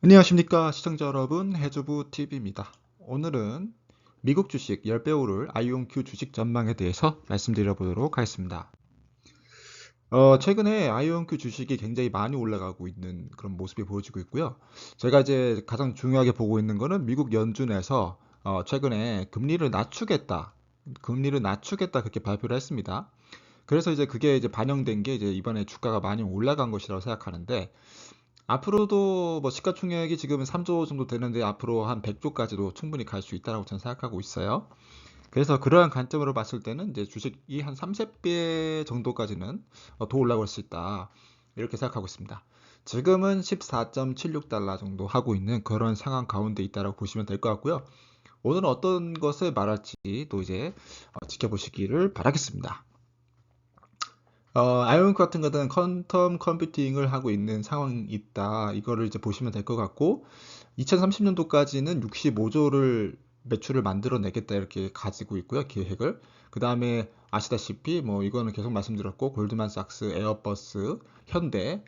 안녕하십니까 시청자 여러분, 해주부 TV입니다. 오늘은 미국 주식 10배 오를 아이온큐 주식 전망에 대해서 말씀드려 보도록 하겠습니다. 최근에 아이온큐 주식이 굉장히 많이 올라가고 있는 그런 모습이 보여지고 있고요. 제가 이제 가장 중요하게 보고 있는 거는 미국 연준에서 최근에 금리를 낮추겠다 그렇게 발표를 했습니다. 그래서 이제 그게 이제 반영된 게 이제 이번에 주가가 많이 올라간 것이라고 생각하는데, 앞으로도 뭐 시가총액이 지금 3조 정도 되는데 앞으로 한 100조까지도 충분히 갈 수 있다고 저는 생각하고 있어요. 그래서 그러한 관점으로 봤을 때는 이제 주식이 한 30배 정도까지는 더 올라갈 수 있다, 이렇게 생각하고 있습니다. 지금은 14.76달러 정도 하고 있는 그런 상황 가운데 있다고 보시면 될 것 같고요. 오늘은 어떤 것을 말할지 또 이제 지켜보시기를 바라겠습니다. 아이온 같은 거는 퀀텀 컴퓨팅을 하고 있는 상황이 있다, 이거를 이제 보시면 될 것 같고, 2030년도까지는 65조를 매출을 만들어내겠다 이렇게 가지고 있고요, 계획을. 그 다음에 아시다시피 뭐 이거는 계속 말씀드렸고, 골드만삭스, 에어버스, 현대,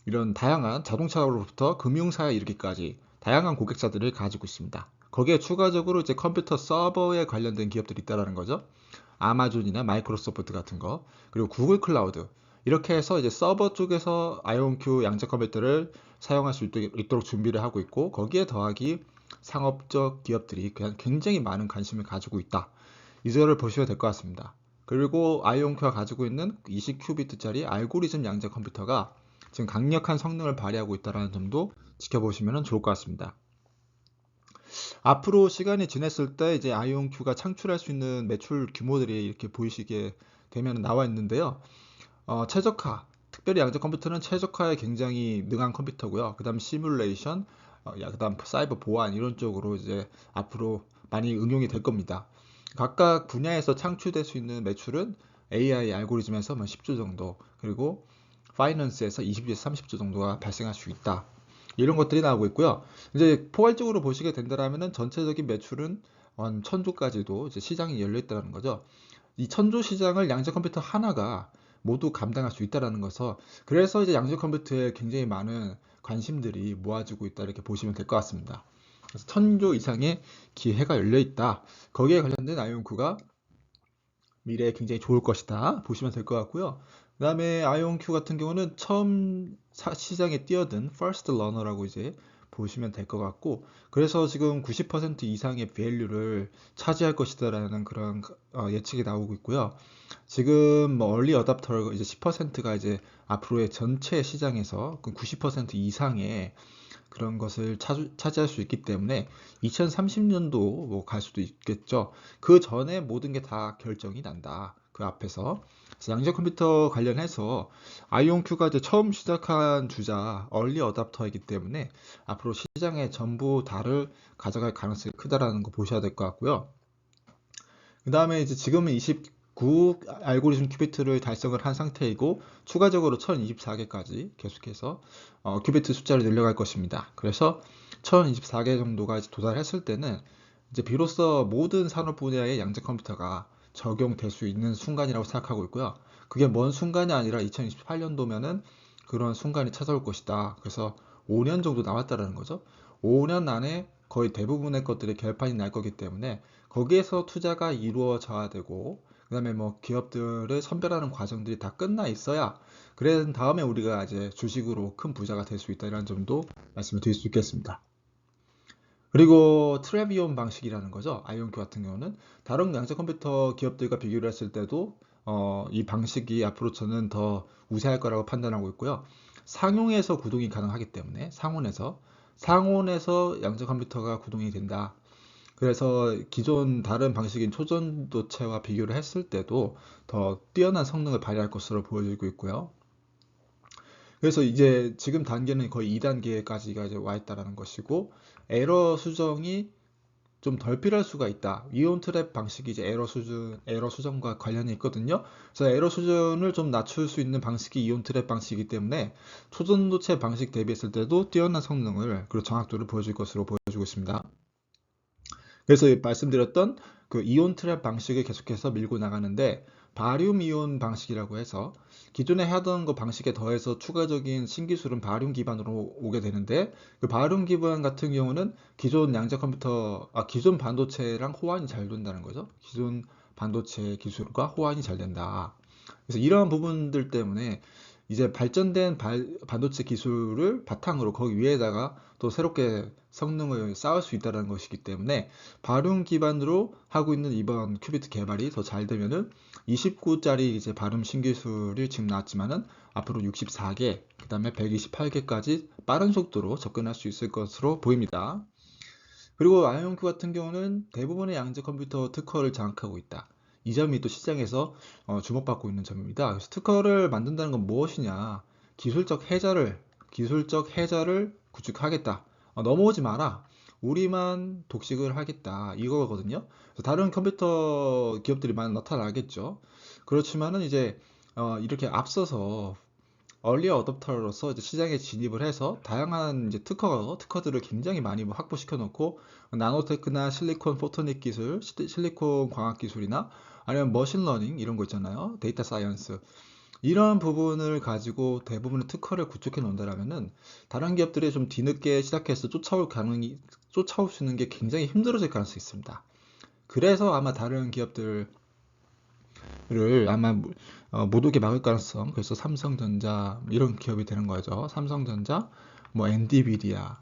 이런 다양한 자동차로부터 금융사에 이르기까지 다양한 고객사들을 가지고 있습니다. 거기에 추가적으로 이제 컴퓨터 서버에 관련된 기업들이 있다라는 거죠. 아마존이나 마이크로소프트 같은 거, 그리고 구글 클라우드, 이렇게 해서 이제 서버 쪽에서 아이온큐 양자 컴퓨터를 사용할 수 있도록 준비를 하고 있고, 거기에 더하기 상업적 기업들이 그냥 굉장히 많은 관심을 가지고 있다, 이거를 보시면 될 것 같습니다. 그리고 아이온큐가 가지고 있는 20큐비트짜리 알고리즘 양자 컴퓨터가 지금 강력한 성능을 발휘하고 있다는 점도 지켜보시면 좋을 것 같습니다. 앞으로 시간이 지났을 때 이제 아이온큐가 창출할 수 있는 매출 규모들이 이렇게 보이시게 되면 나와 있는데요. 최적화, 특별히 양자 컴퓨터는 최적화에 굉장히 능한 컴퓨터고요. 그 다음 시뮬레이션, 그 다음 사이버 보안, 이런 쪽으로 이제 앞으로 많이 응용이 될 겁니다. 각각 분야에서 창출될 수 있는 매출은 AI 알고리즘에서 10조 정도, 그리고 파이낸스에서 20에서 30조 정도가 발생할 수 있다, 이런 것들이 나오고 있고요. 이제 포괄적으로 보시게 된다면은 전체적인 매출은 한 1000조까지도 이제 시장이 열려 있다는 거죠. 이 1000조 시장을 양자 컴퓨터 하나가 모두 감당할 수 있다는 것서, 그래서 이제 양자 컴퓨터에 굉장히 많은 관심들이 모아지고 있다, 이렇게 보시면 될 것 같습니다. 그래서 1000조 이상의 기회가 열려 있다. 거기에 관련된 아이온큐가 미래에 굉장히 좋을 것이다, 보시면 될 것 같고요. 그 다음에 아이온큐 같은 경우는 처음 시장에 뛰어든 퍼스트 러너라고 이제 보시면 될 것 같고, 그래서 지금 90% 이상의 밸류를 차지할 것이다라는 그런 예측이 나오고 있고요. 지금 뭐 얼리 어답터 이제 10%가 이제 앞으로의 전체 시장에서 90% 이상의 그런 것을 차지할 수 있기 때문에 2030년도 뭐 갈 수도 있겠죠. 그 전에 모든 게 다 결정이 난다, 그 앞에서. 그래서 양자 컴퓨터 관련해서 아이온큐가 이제 처음 시작한 주자 얼리 어답터이기 때문에 앞으로 시장의 전부 다를 가져갈 가능성이 크다라는 거 보셔야 될 것 같고요. 그 다음에 이제 지금은 29 알고리즘 큐비트를 달성을 한 상태이고, 추가적으로 1024개까지 계속해서 큐비트 숫자를 늘려갈 것입니다. 그래서 1024개 정도가 이제 도달했을 때는 이제 비로소 모든 산업 분야의 양자 컴퓨터가 적용될 수 있는 순간이라고 생각하고 있고요. 그게 먼 순간이 아니라 2028년도면은 그런 순간이 찾아올 것이다. 그래서 5년 정도 남았다라는 거죠. 5년 안에 거의 대부분의 것들이 결판이 날 거기 때문에 거기에서 투자가 이루어져야 되고, 그 다음에 뭐 기업들을 선별하는 과정들이 다 끝나 있어야, 그런 다음에 우리가 이제 주식으로 큰 부자가 될 수 있다, 이런 점도 말씀을 드릴 수 있겠습니다. 그리고 트레비온 방식이라는 거죠. 아이온큐 같은 경우는 다른 양자 컴퓨터 기업들과 비교를 했을 때도 이 방식이 앞으로 저는 더 우세할 거라고 판단하고 있고요. 상용에서 구동이 가능하기 때문에 상온에서 양자 컴퓨터가 구동이 된다. 그래서 기존 다른 방식인 초전도체와 비교를 했을 때도 더 뛰어난 성능을 발휘할 것으로 보여지고 있고요. 그래서 이제 지금 단계는 거의 2단계까지가 이제 와 있다라는 것이고, 에러 수정이 좀 덜 필요할 수가 있다. 이온 트랩 방식이 이제 에러 수정과 관련이 있거든요. 그래서 에러 수준을 좀 낮출 수 있는 방식이 이온 트랩 방식이기 때문에 초전도체 방식 대비했을 때도 뛰어난 성능을, 그리고 정확도를 보여줄 것으로 보여주고 있습니다. 그래서 말씀드렸던 그 이온 트랩 방식을 계속해서 밀고 나가는데, 바륨 이온 방식이라고 해서 기존에 하던 거 방식에 더해서 추가적인 신기술은 바륨 기반으로 오게 되는데, 그 바륨 기반 같은 경우는 기존 양자 컴퓨터, 기존 반도체랑 호환이 잘 된다는 거죠. 기존 반도체 기술과 호환이 잘 된다. 그래서 이러한 부분들 때문에 이제 발전된 반도체 기술을 바탕으로 거기 위에다가 또 새롭게 성능을 쌓을 수 있다는 것이기 때문에 바룸 기반으로 하고 있는 이번 큐비트 개발이 더 잘 되면은 29짜리 이제 바룸 신기술이 지금 나왔지만은 앞으로 64개, 그 다음에 128개까지 빠른 속도로 접근할 수 있을 것으로 보입니다. 그리고 아이온큐 같은 경우는 대부분의 양자 컴퓨터 특허를 장악하고 있다. 이 점이 또 시장에서 주목받고 있는 점입니다. 그래서 특허를 만든다는 건 무엇이냐? 기술적 해자를 구축하겠다. 넘어오지 마라. 우리만 독식을 하겠다. 이거거든요. 그래서 다른 컴퓨터 기업들이 많이 나타나겠죠. 그렇지만은 이제 이렇게 앞서서 얼리 어댑터로서 이제 시장에 진입을 해서 다양한 이제 특허들을 굉장히 많이 뭐 확보시켜 놓고 나노테크나 실리콘 포토닉 기술, 실리콘 광학 기술이나 아니면 머신러닝 이런 거 있잖아요. 데이터 사이언스. 이런 부분을 가지고 대부분의 특허를 구축해 놓는다면은 다른 기업들이 좀 뒤늦게 시작해서 쫓아올 수 있는 게 굉장히 힘들어질 가능성이 있습니다. 그래서 아마 다른 기업들 를 아마 못 오게 막을 가능성. 그래서 삼성전자 이런 기업이 되는 거죠. 삼성전자, 뭐 엔비디아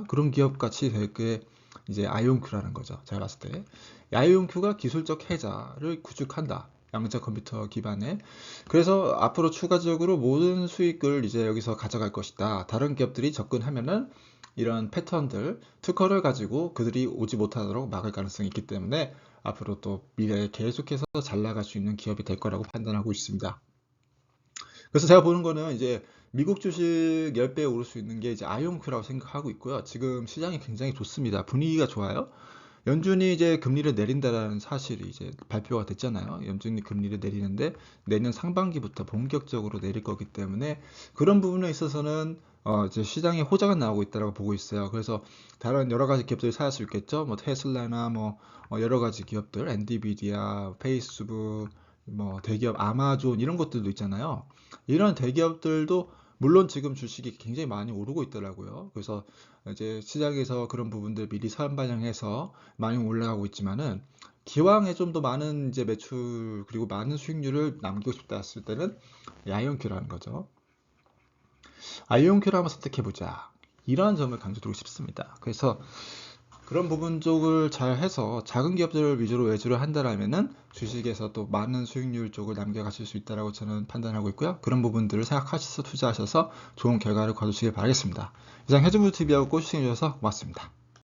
그런 기업 같이 되게 이제 아이온큐라는 거죠. 제가 봤을 때 아이온큐가 기술적 해자를 구축한다. 양자 컴퓨터 기반에. 그래서 앞으로 추가적으로 모든 수익을 이제 여기서 가져갈 것이다. 다른 기업들이 접근하면은 이런 패턴들, 특허를 가지고 그들이 오지 못하도록 막을 가능성이 있기 때문에 앞으로 또 미래에 계속해서 잘 나갈 수 있는 기업이 될 거라고 판단하고 있습니다. 그래서 제가 보는 거는 이제 미국 주식 10배에 오를 수 있는 게 이제 아이온큐라고 생각하고 있고요. 지금 시장이 굉장히 좋습니다. 분위기가 좋아요. 연준이 이제 금리를 내린다라는 사실이 이제 발표가 됐잖아요. 연준이 금리를 내리는데 내년 상반기부터 본격적으로 내릴 거기 때문에 그런 부분에 있어서는 이제 시장에 호재가 나오고 있다고 보고 있어요. 그래서 다른 여러 가지 기업들이 살 수 있겠죠. 뭐 테슬라나 뭐 여러 가지 기업들, 엔비디아, 페이스북, 뭐 대기업 아마존 이런 것들도 있잖아요. 이런 대기업들도 물론 지금 주식이 굉장히 많이 오르고 있더라고요. 그래서 이제 시장에서 그런 부분들 미리 선반영해서 많이 올라가고 있지만은 기왕에 좀 더 많은 이제 매출 그리고 많은 수익률을 남기고 싶다 했을 때는 아이온큐라는 거죠. 아이온큐를 한번 선택해보자. 이러한 점을 강조드리고 싶습니다. 그래서 그런 부분 쪽을 잘 해서 작은 기업들을 위주로 외주를 한다라면은 주식에서 또 많은 수익률 쪽을 남겨가실 수 있다라고 저는 판단하고 있고요. 그런 부분들을 생각하셔서 투자하셔서 좋은 결과를 거두시길 바라겠습니다. 이상 해준부 TV하고 꼬시청해 주셔서 고맙습니다.